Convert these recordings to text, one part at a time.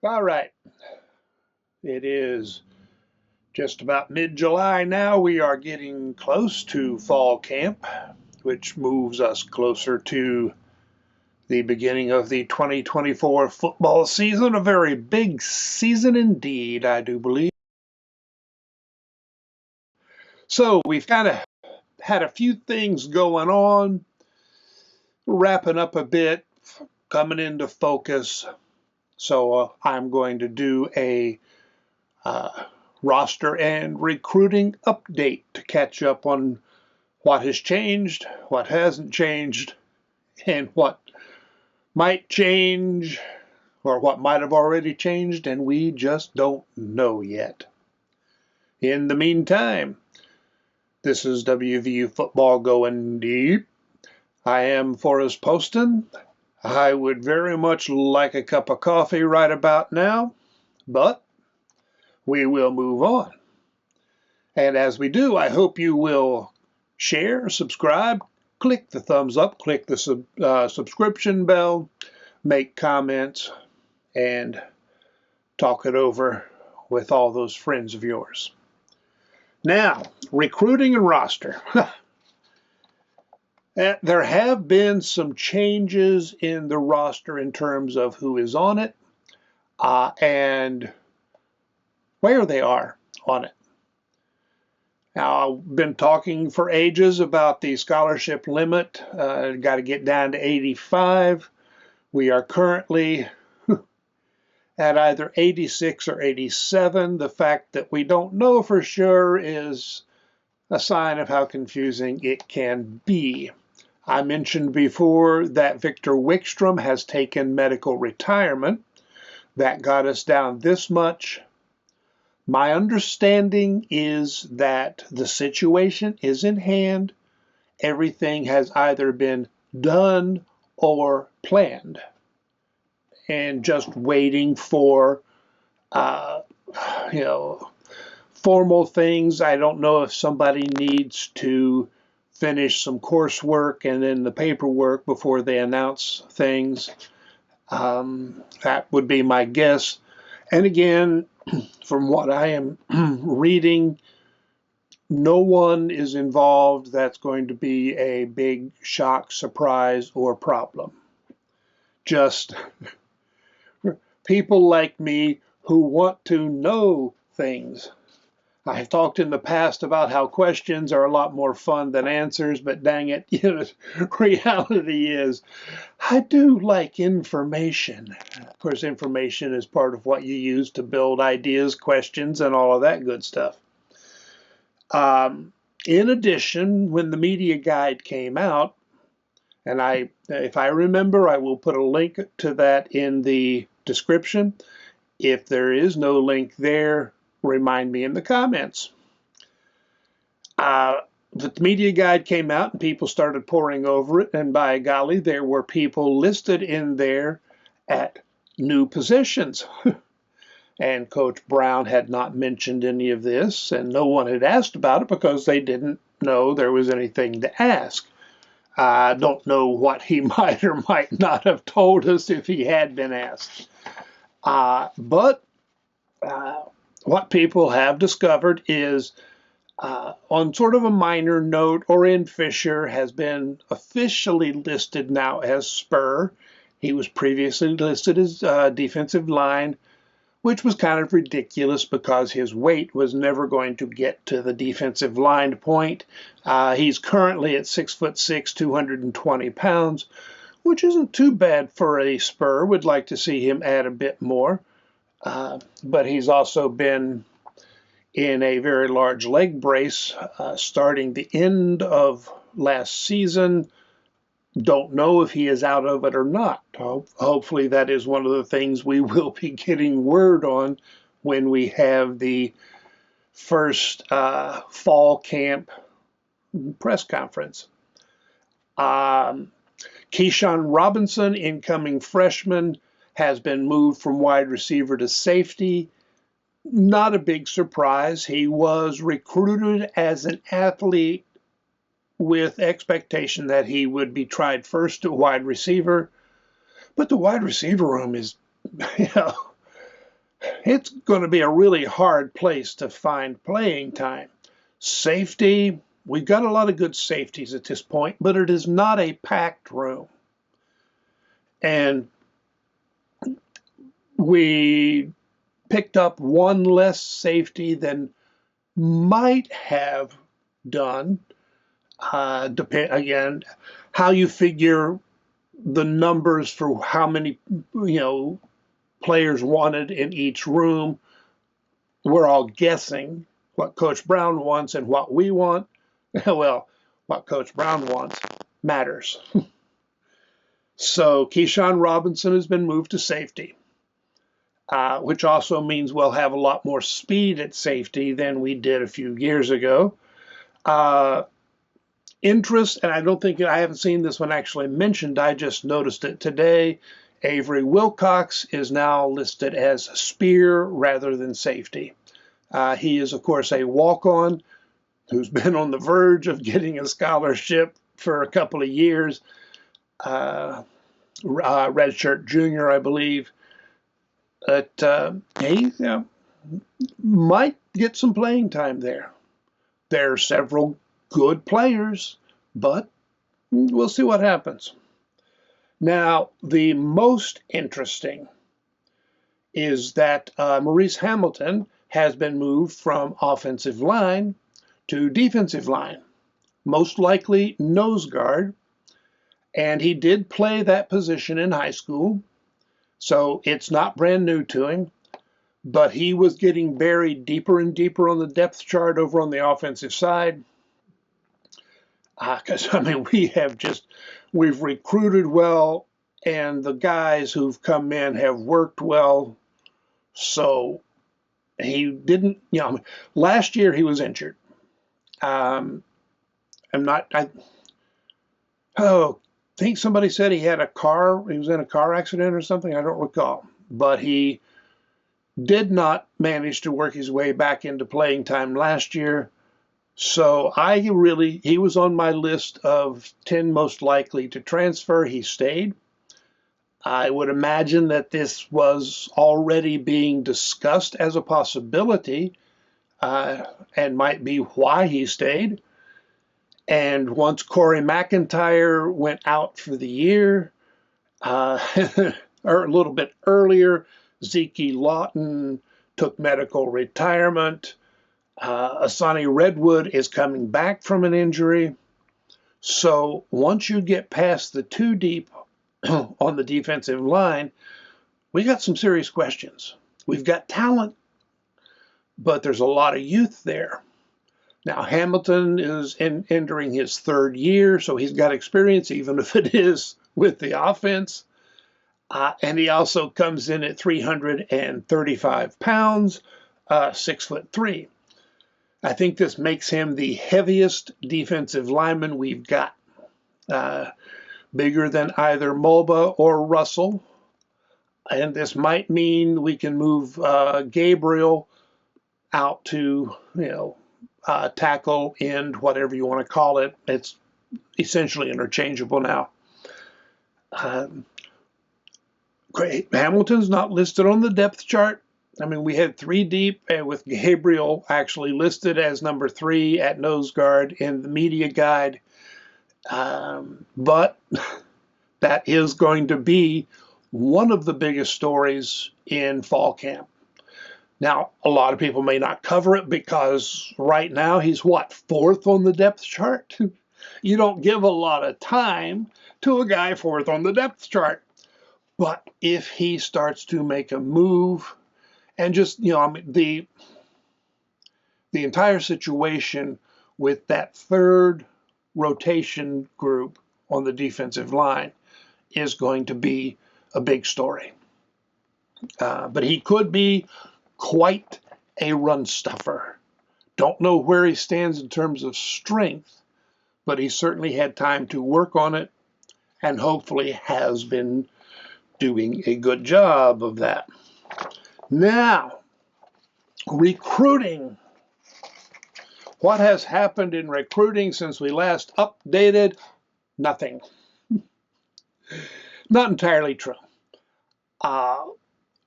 All right. It is just about mid-July now. We are getting close to fall camp, which moves us closer to the beginning of the 2024 football season. A very big season indeed, I do believe. So we've kind of had a few things going on, wrapping up a bit, coming into focus. So I'm going to do a uh, roster and recruiting update to catch up on what has changed, what hasn't changed, and what might change, or what might have already changed, and we just don't know yet. In the meantime, this is WVU Football Going Deep. I am Forrest Poston. I would very much like a cup of coffee right about now, but we will move on. And as we do, I hope you will share, subscribe, click the thumbs up, click the subscription bell, make comments, and talk it over with all those friends of yours. Now, recruiting and roster. There have been some changes in the roster in terms of who is on it and where they are on it. Now, I've been talking for ages about the scholarship limit. Got to get down to 85. We are currently at either 86 or 87. The fact that we don't know for sure is a sign of how confusing it can be. I mentioned before that Victor Wickstrom has taken medical retirement. That got us down this much. My understanding is that the situation is in hand. Everything has either been done or planned, and just waiting for, uh, you know, formal things. I don't know if somebody needs to finish some coursework and then the paperwork before they announce things. That would be my guess. And again, from what I am reading, no one is involved that's going to be a big shock, surprise, or problem. Just people like me who want to know things. I've talked in the past about how questions are a lot more fun than answers, but dang it, reality is I do like information. Of course, information is part of what you use to build ideas, questions, and all of that good stuff. In addition, when the media guide came out, and if I remember, I will put a link to that in the description. If there is no link there, remind me in the comments. The media guide came out and people started pouring over it, and by golly, there were people listed in there at new positions. And Coach Brown had not mentioned any of this, and no one had asked about it because they didn't know there was anything to ask. I don't know what he might or might not have told us if he had been asked. But what people have discovered is, on sort of a minor note, Orion Fisher has been officially listed now as Spur. He was previously listed as defensive line, which was kind of ridiculous because his weight was never going to get to the defensive line point. He's currently at 6'6", 220 pounds, which isn't too bad for a Spur. Would like to see him add a bit more. But he's also been in a very large leg brace starting the end of last season. Don't know if he is out of it or not. Hopefully that is one of the things we will be getting word on when we have the first fall camp press conference. Keyshawn Robinson, incoming freshman, has been moved from wide receiver to safety. Not a big surprise. He was recruited as an athlete with expectation that he would be tried first at wide receiver. But the wide receiver room is, you know, it's going to be a really hard place to find playing time. Safety, we've got a lot of good safeties at this point, but it is not a packed room. And we picked up one less safety than might have done. Depend again, how you figure the numbers for how many players wanted in each room. We're all guessing what Coach Brown wants and what we want. Well, what Coach Brown wants matters. So Keyshawn Robinson has been moved to safety, which also means we'll have a lot more speed at safety than we did a few years ago. Interest, and I haven't seen this one actually mentioned, I just noticed it today. Avery Wilcox is now listed as spear rather than safety. He is, of course, a walk-on who's been on the verge of getting a scholarship for a couple of years. Redshirt junior, I believe. But he might get some playing time there. There are several good players, but we'll see what happens. Now, the most interesting is that Maurice Hamilton has been moved from offensive line to defensive line, most likely nose guard, and he did play that position in high school, so it's not brand new to him, but he was getting buried deeper and deeper on the depth chart over on the offensive side. Because, we've recruited well, and the guys who've come in have worked well. So he didn't, last year he was injured. I think somebody said he was in a car accident or something. I don't recall. But he did not manage to work his way back into playing time last year. So he was on my list of 10 most likely to transfer. He stayed. I would imagine that this was already being discussed as a possibility, and might be why he stayed. And once Corey McIntyre went out for the year, or a little bit earlier, Zeke Lawton took medical retirement. Asani Redwood is coming back from an injury. So once you get past the two deep on the defensive line, we got some serious questions. We've got talent, but there's a lot of youth there. Now, Hamilton is entering his third year, so he's got experience, even if it is with the offense. And he also comes in at 335 pounds, 6'3". I think this makes him the heaviest defensive lineman we've got, bigger than either Mulba or Russell. And this might mean we can move Gabriel out to, tackle, end, whatever you want to call it. It's essentially interchangeable now. Hamilton's not listed on the depth chart. We had three deep, and with Gabriel actually listed as number 3 at nose guard in the media guide. But that is going to be one of the biggest stories in fall camp. Now, a lot of people may not cover it because right now he's 4th on the depth chart? You don't give a lot of time to a guy 4th on the depth chart. But if he starts to make a move, and just, the entire situation with that third rotation group on the defensive line is going to be a big story. But he could be quite a run stuffer. Don't know where he stands in terms of strength, but he certainly had time to work on it and hopefully has been doing a good job of that. Now, recruiting. What has happened in recruiting since we last updated? Nothing. Not entirely true.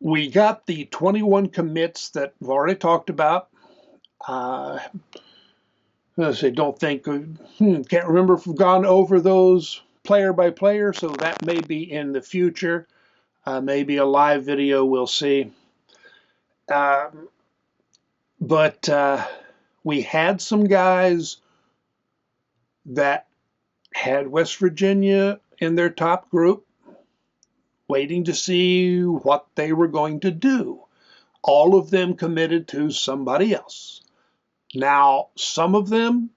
We got the 21 commits that we've already talked about. Let's say, don't think, can't remember if we've gone over those player by player, so that may be in the future. Maybe a live video, we'll see. But we had some guys that had West Virginia in their top group, waiting to see what they were going to do. All of them committed to somebody else. Now, some of them,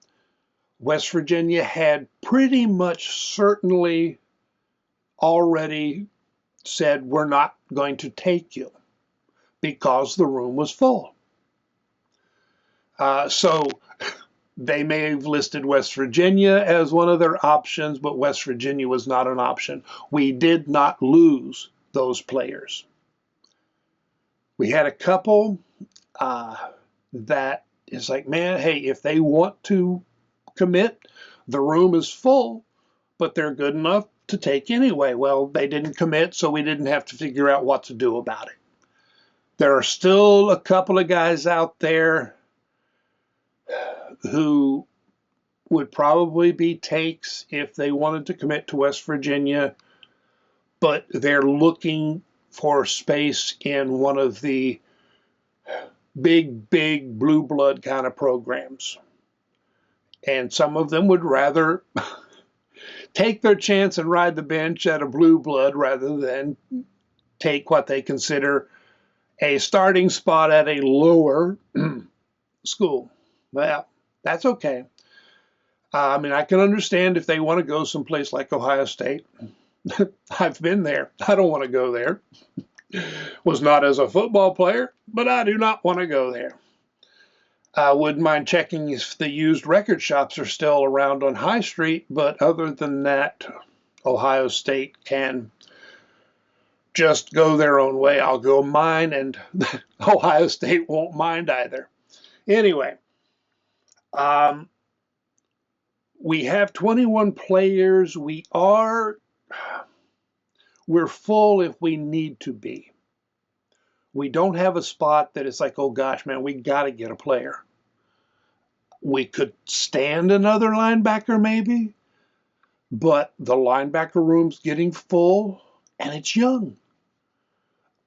West Virginia had pretty much certainly already said, we're not going to take you, because the room was full. So they may have listed West Virginia as one of their options, but West Virginia was not an option. We did not lose those players. We had a couple that is like, man, hey, if they want to commit, the room is full, but they're good enough to take anyway. Well, they didn't commit, so we didn't have to figure out what to do about it. There are still a couple of guys out there who would probably be takes if they wanted to commit to West Virginia, but they're looking for space in one of the big blue blood kind of programs. And some of them would rather take their chance and ride the bench at a blue blood rather than take what they consider a starting spot at a lower school. Well, that's okay. I mean, I can understand if they want to go someplace like Ohio State. I've been there. I don't want to go there. Was not as a football player, but I do not want to go there. I wouldn't mind checking if the used record shops are still around on High Street, but other than that, Ohio State can just go their own way. I'll go mine, and Ohio State won't mind either. Anyway, we have 21 players. We're full if we need to be. We don't have a spot that is like, oh gosh, man, we got to get a player. We could stand another linebacker maybe, but the linebacker room's getting full and it's young.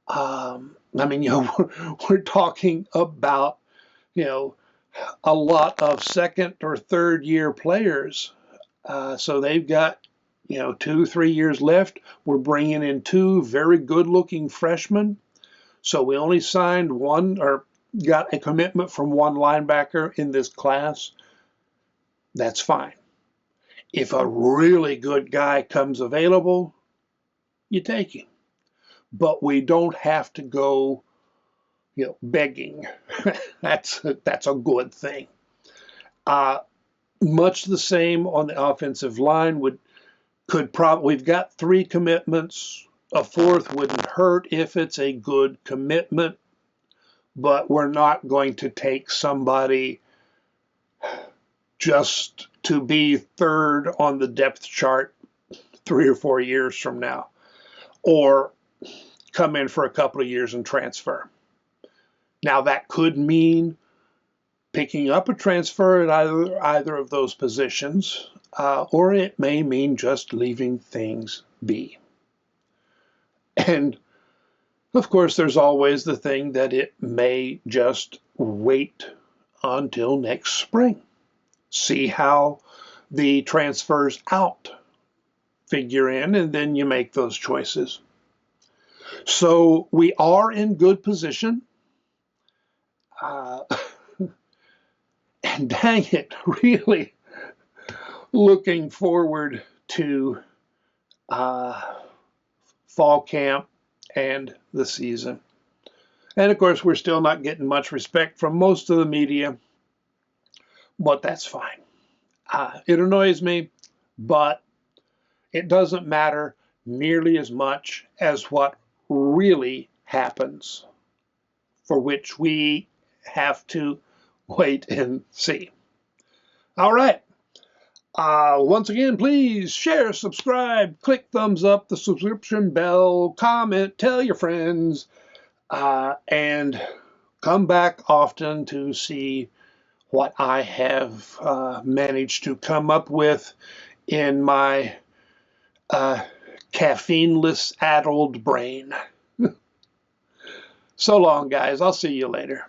I mean, we're talking about, a lot of second or third year players. So they've got 2-3 years left. We're bringing in 2 very good-looking freshmen. So we only signed one, or got a commitment from one linebacker in this class. That's fine. If a really good guy comes available, you take him. But we don't have to go, begging. That's a good thing. Much the same on the offensive line. We've got 3 commitments. A 4th wouldn't hurt if it's a good commitment, but we're not going to take somebody just to be 3rd on the depth chart 3 or 4 years from now, or come in for a couple of years and transfer. Now that could mean picking up a transfer at either of those positions, or it may mean just leaving things be. And of course, there's always the thing that it may just wait until next spring. See how the transfers out figure in, and then you make those choices. So we are in good position. And dang it, really looking forward to fall camp and the season. And of course, we're still not getting much respect from most of the media, but that's fine. It annoys me, but it doesn't matter nearly as much as what really happens, for which we have to wait and see. All right. Once again, please share, subscribe, click thumbs up, the subscription bell, comment, tell your friends. and come back often to see what I have managed to come up with in my caffeineless addled brain. So long, guys. I'll see you later.